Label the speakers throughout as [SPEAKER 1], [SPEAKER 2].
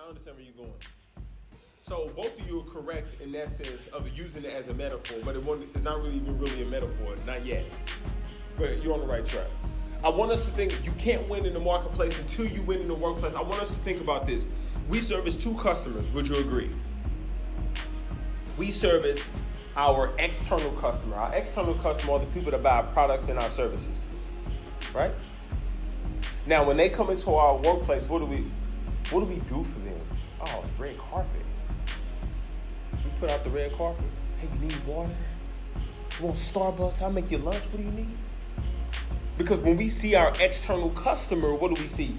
[SPEAKER 1] understand where you're going. So both of you are correct in that sense of using it as a metaphor, but it's not really even really a metaphor, not yet. But you're on the right track. I want us to think you can't win in the marketplace until you win in the workplace. I want us to think about this. We service two customers, would you agree? We service our external customer. Our external customer are the people that buy our products and our services, right? Now, when they come into our workplace, what do we do for them? Oh, red carpet. We put out the red carpet. Hey, you need water? You want Starbucks? I'll make you lunch. What do you need? Because when we see our external customer, what do we see?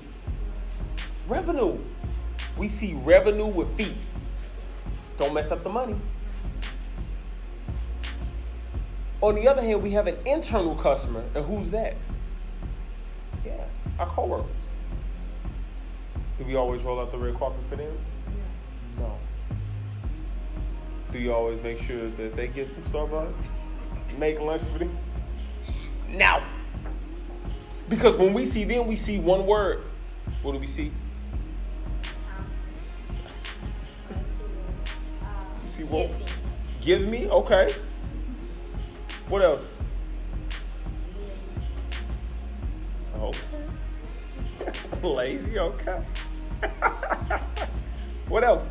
[SPEAKER 1] Revenue. We see revenue with feet. Don't mess up the money. On the other hand, we have an internal customer, and who's that? Yeah, our coworkers. Do we always roll out the red carpet for them? No. Do you always make sure that they get some Starbucks? Make lunch for them? No. Because when we see them, we see one word. What do we see? You see what? Give me? Okay. What else? Okay. Lazy, okay. What else?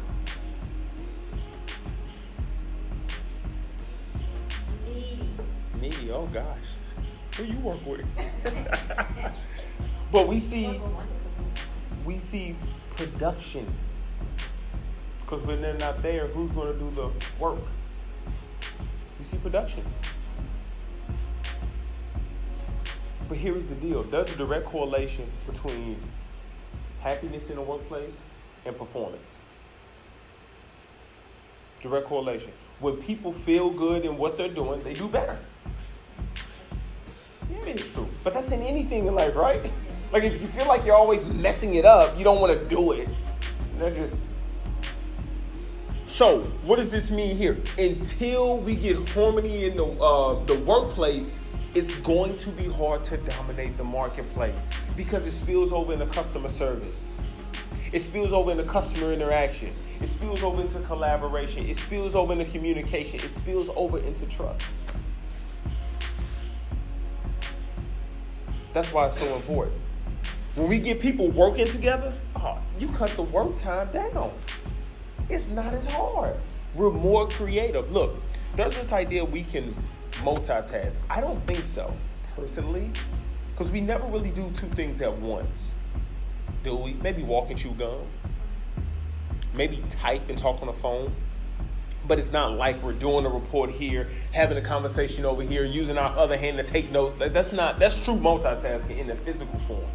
[SPEAKER 1] Needy, oh gosh. Who you work with? But we see production. Because when they're not there, who's going to do the work? We see production. But here is the deal. There's a direct correlation between happiness in the workplace and performance. Direct correlation. When people feel good in what they're doing, they do better. Yeah, it's true. But that's in anything in life, right? Like if you feel like you're always messing it up, you don't want to do it. That's just... So, what does this mean here? Until we get harmony in the workplace, it's going to be hard to dominate the marketplace because it spills over into customer service. It spills over into customer interaction. It spills over into collaboration. It spills over into communication. It spills over into trust. That's why it's so important. When we get people working together, you cut the work time down. It's not as hard. We're more creative. Look, there's this idea we can multitask. I don't think so, personally, because we never really do two things at once. Do we? Maybe walk and chew gum. Maybe type and talk on the phone. But it's not like we're doing a report here, having a conversation over here, using our other hand to take notes. That's true multitasking in the physical form.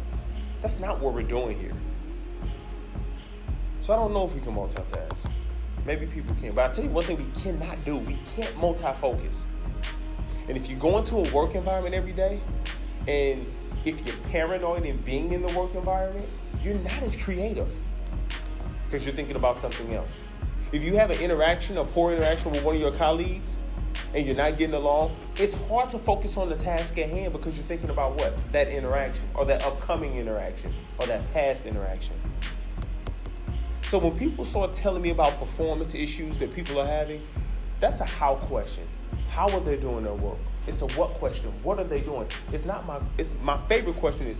[SPEAKER 1] That's not what we're doing here. So I don't know if we can multitask. Maybe people can. But I'll tell you one thing we cannot do. We can't multi-focus. And if you go into a work environment every day, and if you're paranoid in being in the work environment, you're not as creative because you're thinking about something else. If you have a poor interaction with one of your colleagues, and you're not getting along, it's hard to focus on the task at hand because you're thinking about what? That interaction, or that upcoming interaction, or that past interaction. So when people start telling me about performance issues that people are having, that's a how question. How are they doing their work? It's a what question. What are they doing? It's my favorite question is,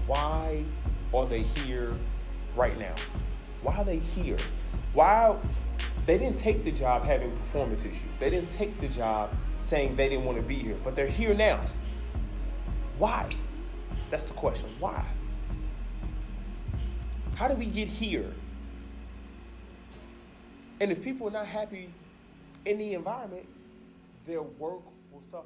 [SPEAKER 1] why are they here right now? Why are they here? Why? They didn't take the job having performance issues. They didn't take the job saying they didn't want to be here, but they're here now. Why? That's the question. Why? How did we get here? And if people are not happy in the environment, their work will suffer.